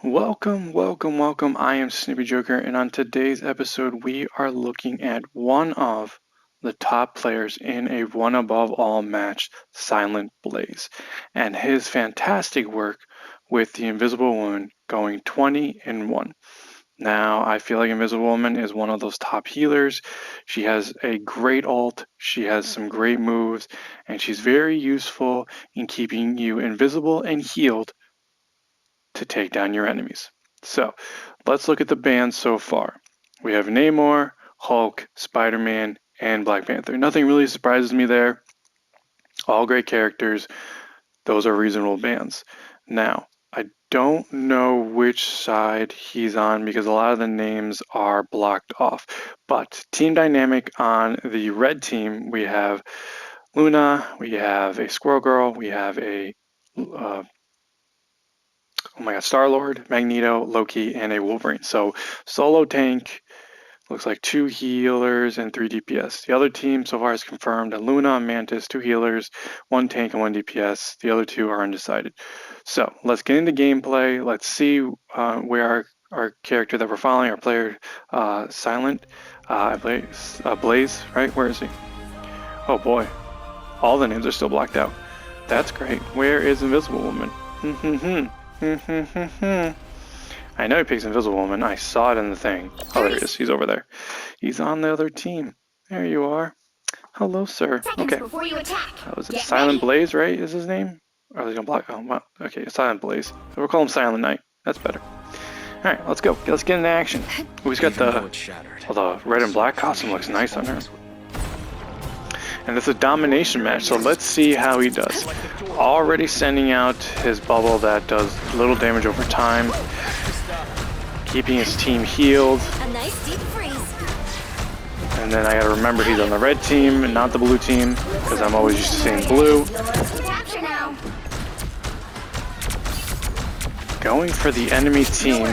Welcome. I am Snippy Joker, and on today's episode, we are looking at one of the top players in a one above all match, Silent Blaze, and his fantastic work with the Invisible Woman going 20-1. Now, I feel like Invisible Woman is one of those top healers. She has a great ult, she has some great moves, and she's very useful in keeping you invisible and healed to take down your enemies. So let's look at the bans so far. We have Namor, Hulk, Spider-Man, and Black Panther. Nothing really surprises me there. All great characters. Those are reasonable bans. Now, I don't know which side he's on because a lot of the names are blocked off. But team dynamic on the red team, we have Luna, we have a Squirrel Girl, we have a Star-Lord, Magneto, Loki, and a Wolverine. So solo tank looks like 2 healers and 3 DPS. The other team so far is confirmed: Luna and Mantis, 2 healers, 1 tank and 1 DPS. The other 2 are undecided. So let's get into gameplay. Let's see where our character that we're following, our player, Silent, Blaze, right? Where is he? Oh boy, all the names are still blocked out. That's great. Where is Invisible Woman? I know he picks Invisible Woman. I saw it in the thing. Oh, there he is. He's over there. He's on the other team. There you are. Hello, sir. Okay. That was it. Silent Blaze, right? Is his name? Or are they gonna block? Oh, well. Okay, Silent Blaze. So we'll call him Silent Knight. That's better. All right, let's go. Let's get into action. Oh, he's got the red and black costume. Looks nice on her. And this is a domination match, so let's see how he does. Already sending out his bubble that does little damage over time, keeping his team healed. And then I gotta remember he's on the red team and not the blue team, because I'm always used to seeing blue. Going for the enemy team.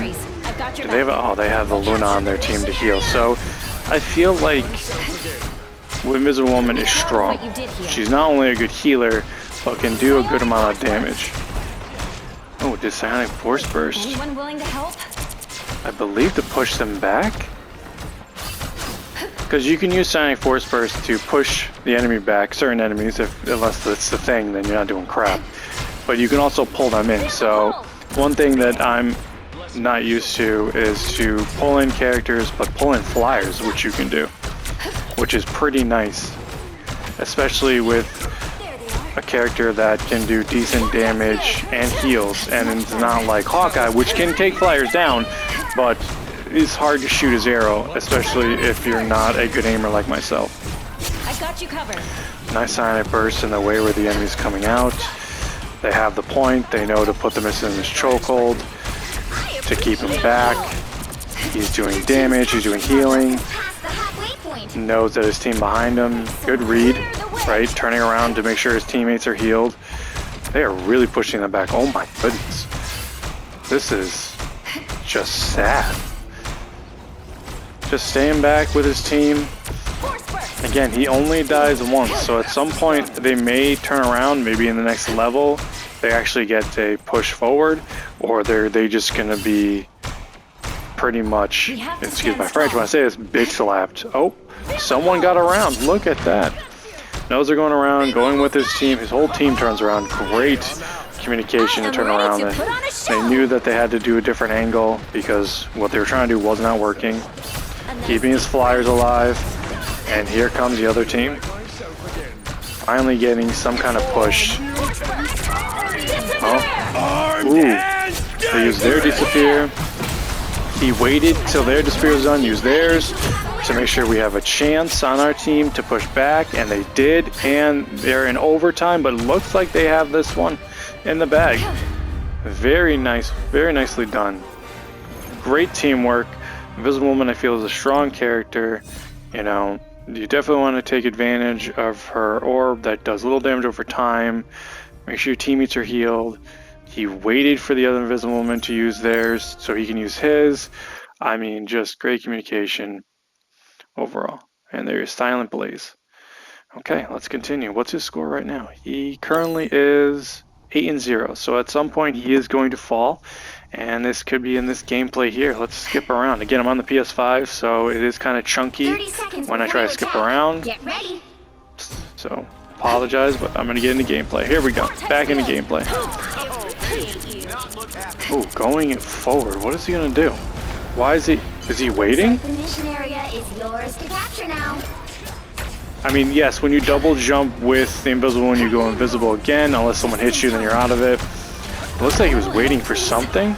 Do they have they have the Luna on their team to heal. So I feel like Invisible Woman is strong. She's not only a good healer, but can do a good amount of damage. Oh, did Psionic Force Burst? Anyone willing to help? I believe to push them back? Because you can use Psionic Force Burst to push the enemy back, certain enemies, unless that's the thing, then you're not doing crap. But you can also pull them in, so one thing that I'm not used to is to pull in characters, but pull in flyers, which you can do, which is pretty nice, especially with a character that can do decent damage and heals, and it's not like Hawkeye, which can take flyers down, but it's hard to shoot his arrow, especially if you're not a good aimer like myself. I got you covered. Nice Psionic Burst in the way where the enemy's coming out. They have the point, they know to put them in this chokehold to keep him back. He's doing damage, he's doing healing. Knows that his team behind him. Good read, right? Turning around to make sure his teammates are healed. They are really pushing them back. Oh my goodness. This is just sad. Just staying back with his team. Again, he only dies once, so at some point they may turn around, maybe in the next level, they actually get a push forward, or they just gonna be pretty much, excuse my French when I say this, bitch slapped. Oh, someone got around. Look at that. Knows they're going around, going with his team. His whole team turns around. Great communication to turn around. They knew that they had to do a different angle because what they were trying to do was not working. Keeping his flyers alive. And here comes the other team. Finally getting some kind of push. Oh. Ooh. They used their disappear. He waited till their disappear was done, used theirs to make sure we have a chance on our team to push back, and they did, and they're in overtime, but it looks like they have this one in the bag. Very nice, very nicely done. Great teamwork. Invisible Woman, I feel, is a strong character. You know, you definitely want to take advantage of her orb that does little damage over time. Make sure your teammates are healed. He waited for the other Invisible Woman to use theirs so he can use his. I mean, just great communication overall. And there's Silent Blaze. Okay, let's continue. What's his score right now? He currently is 8-0. So at some point he is going to fall, and this could be in this gameplay here. Let's skip around. Again, I'm on the PS5, so it is kind of chunky when I try to skip around. Get ready. So apologize, but I'm going to get into gameplay. Here we go. Back into gameplay. Ooh, going forward. What is he going to do? Why is he waiting? The mission area is yours to capture now. I mean, yes, when you double jump with the invisible one, you go invisible again. Unless someone hits you, then you're out of it. It looks like he was waiting for something.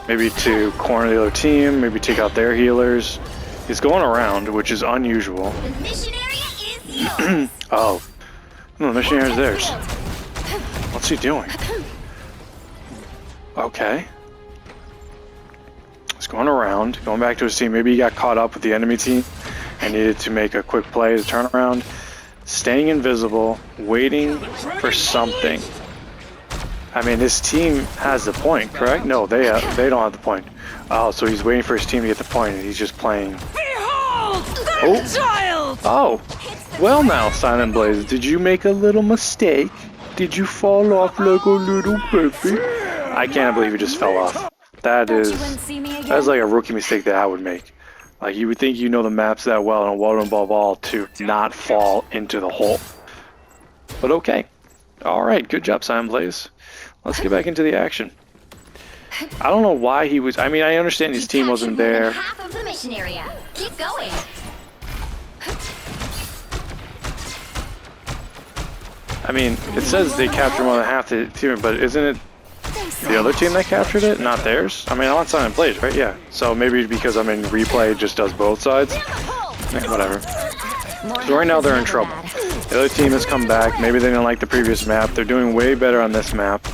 Maybe to corner the other team, maybe take out their healers. He's going around, which is unusual. The mission area is yours. Oh. No, the mission area is theirs. What's he doing? Okay. He's going around, going back to his team. Maybe he got caught up with the enemy team and needed to make a quick play to turn around. Staying invisible, waiting for something. I mean, his team has the point, correct? No, they don't have the point. Oh, so he's waiting for his team to get the point, and he's just playing. Behold, the child! Oh, well now, Silent Blaze, did you make a little mistake? Did you fall off like a little baby? I can't believe you just fell off. That's like a rookie mistake that I would make. Like, you would think you know the maps that well and what above all to not fall into the hole. But okay. Alright, good job, Silent Blaze. Let's get back into the action. I don't know why he was... I mean, I understand his team wasn't there. Half of the mission area. Keep going. I mean, it says they captured more than half the team, but isn't it the other team that captured it, not theirs? I mean, I'm on Silent Blaze, right? Yeah. So maybe because I'm in replay, it just does both sides. Yeah, whatever. So right now they're in trouble. The other team has come back. Maybe they didn't like the previous map. They're doing way better on this map.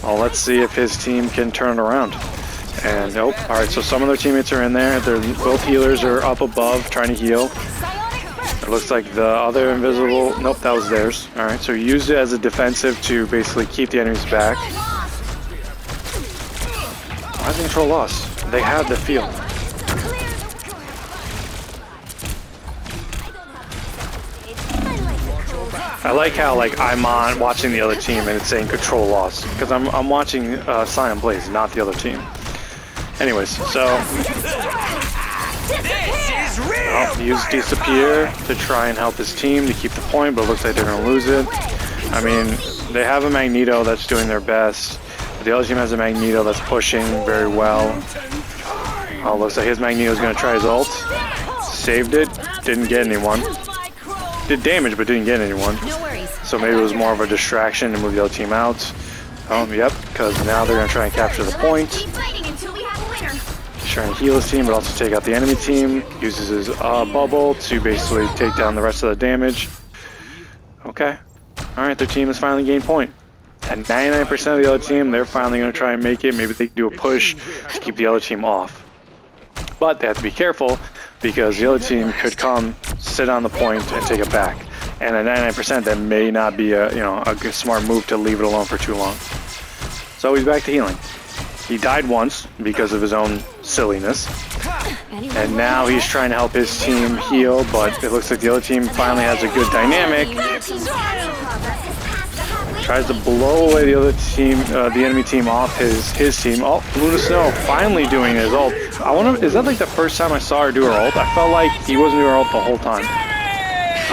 Well, let's see if his team can turn it around. And nope. Alright, so some of their teammates are in there. Both healers are up above trying to heal. It looks like the other invisible... Nope, that was theirs. Alright, so you use it as a defensive to basically keep the enemies back. Why is the control loss? They have the field. I like how I'm on watching the other team and it's saying control loss because I'm watching Silent Blaze, not the other team. Anyways, so he used disappear to try and help his team to keep the point, but it looks like they're gonna lose it. I mean, they have a Magneto that's doing their best. The other team has a Magneto that's pushing very well. Oh, looks like his Magneto is gonna try his ult. Saved it. Didn't get anyone. Did damage, but didn't get anyone. So maybe it was more of a distraction to move the other team out. Yep, because now they're going to try and capture the point. He's trying to heal his team, but also take out the enemy team. Uses his bubble to basically take down the rest of the damage. Okay. Alright, their team has finally gained point. And 99% of the other team, they're finally going to try and make it. Maybe they can do a push to keep the other team off. But they have to be careful, because the other team could come, sit on the point, and take it back. And at 99%, that may not be a good smart move to leave it alone for too long. So he's back to healing. He died once because of his own silliness. And now he's trying to help his team heal, but it looks like the other team finally has a good dynamic. Tries to blow away the other team, the enemy team off his team. Oh, Luna Snow finally doing his ult. I wonder, is that like the first time I saw her do her ult? I felt like he wasn't doing her ult the whole time.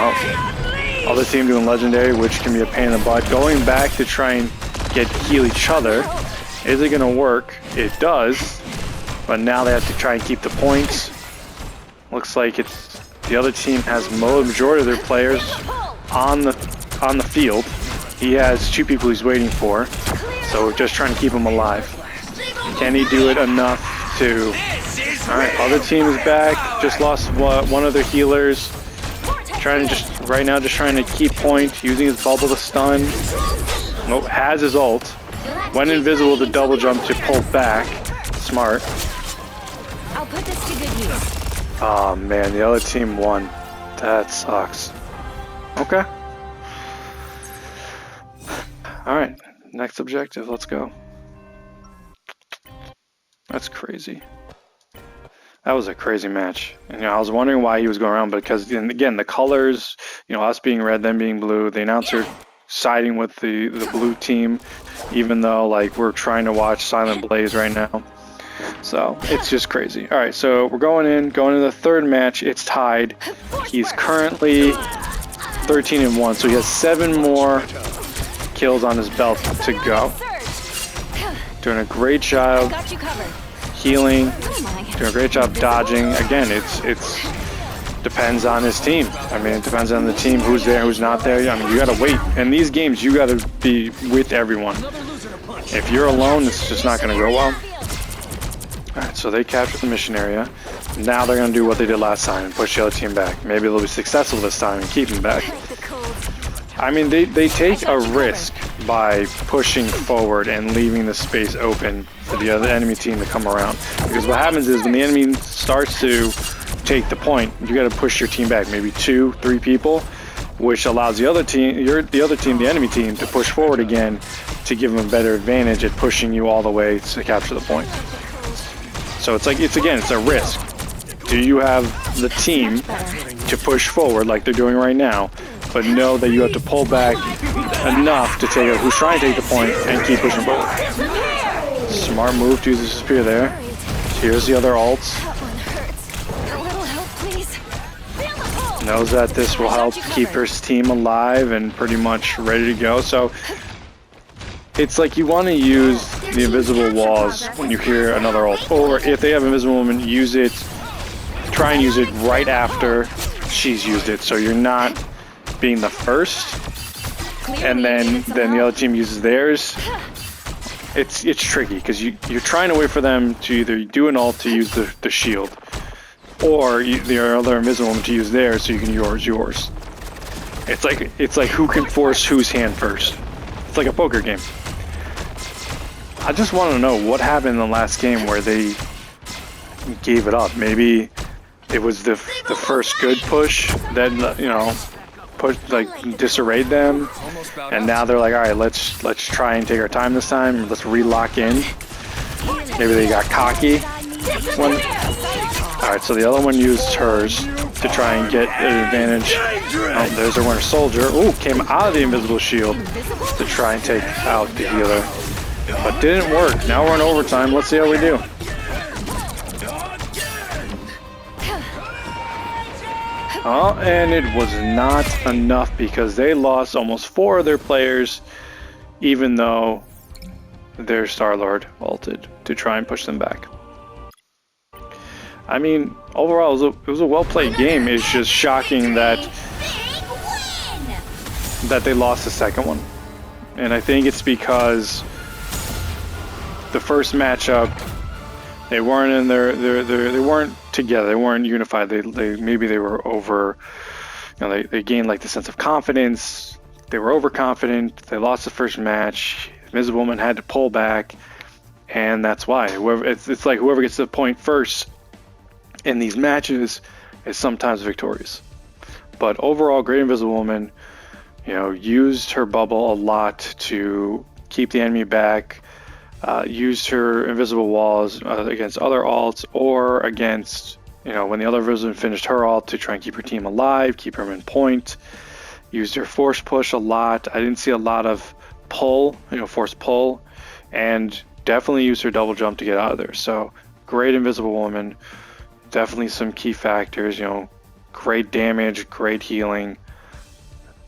Oh, other team doing legendary, which can be a pain in the butt. Going back to try and heal each other. Is it gonna work? It does, but now they have to try and keep the points. Looks like it's the other team has majority of their players on the field. He has two people he's waiting for, so we're just trying to keep him alive. Can he do it enough to... Alright, other team is back, just lost one of their healers. Trying to right now trying to keep point, using his bubble to stun. Nope, has his ult. Went invisible to double jump to pull back. Smart. I'll put this to good use. Oh man, the other team won. That sucks. Okay. Alright, next objective, let's go. That's crazy. That was a crazy match. And I was wondering why he was going around, but because again, the colors, us being red, them being blue, the announcer siding with the blue team, even though like we're trying to watch Silent Blaze right now. So it's just crazy. All right, so we're going into the third match. It's tied. He's currently 13-1, so he has 7 more kills on his belt to go. Doing a great job healing. Doing a great job dodging. Again, it's depends on his team. I mean, it depends on the team who's there, who's not there. I mean, you gotta wait. In these games, you gotta be with everyone. If you're alone, it's just not gonna go well. Alright, so they captured the mission area. Now they're gonna do what they did last time and push the other team back. Maybe they'll be successful this time and keep them back. I mean, they take a risk by pushing forward and leaving the space open for the other enemy team to come around. Because what happens is when the enemy starts to take the point, you got to push your team back, maybe 2, 3 people, which allows the other team, the enemy team, to push forward again to give them a better advantage at pushing you all the way to capture the point. So it's like, it's a risk. Do you have the team to push forward like they're doing right now, but know that you have to pull back enough to take who's trying to take the point and keep pushing forward. Smart move to use the spear there. Here's the other ults. Knows that this will help keep his team alive and pretty much ready to go. So it's like you want to use the invisible walls when you hear another ult, or if they have invisible woman, use it. Try and use it right after she's used it, so you're not being the first, and then the other team uses theirs. It's tricky because you're trying to wait for them to either do an ult to use the shield, or the other invisible woman to use theirs so you can yours. It's like who can force whose hand first. It's like a poker game. I just want to know what happened in the last game where they gave it up. Maybe it was the first good push that, you know, disarrayed them, and now they're like, all right, let's try and take our time this time. Let's re-lock in. Maybe they got cocky. All right, so the other one used hers to try and get an advantage. Oh, there's our Winter Soldier. Ooh, came out of the invisible shield to try and take out the healer, but didn't work. Now we're in overtime. Let's see how we do. Oh, and it was not enough because they lost almost 4 of their players, even though their Star-Lord ulted to try and push them back. I mean, overall, it was a well-played game. It's just shocking that they lost the second one. And I think it's because the first matchup, they weren't in they weren't together. They weren't unified. Maybe they were over. You know, they gained like the sense of confidence. They were overconfident. They lost the first match. Invisible Woman had to pull back, and that's why. It's like whoever gets to the point first in these matches is sometimes victorious. But overall, great Invisible Woman, you know, used her bubble a lot to keep the enemy back. Used her invisible walls against other alts, or against, you know, when the other invisible finished her ult to try and keep her team alive, keep her in point. Used her force push a lot. I didn't see a lot of pull, you know, force pull, and definitely used her double jump to get out of there. So great Invisible Woman. Definitely some key factors, you know, great damage, great healing.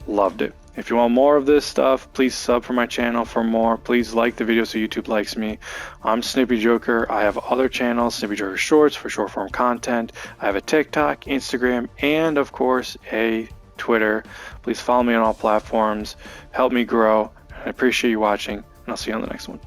Loved it. If you want more of this stuff, please sub for my channel for more. Please like the video so YouTube likes me. I'm Snippy Joker. I have other channels, Snippy Joker Shorts for short form content. I have a TikTok, Instagram, and of course a Twitter. Please follow me on all platforms. Help me grow. I appreciate you watching, and I'll see you on the next one.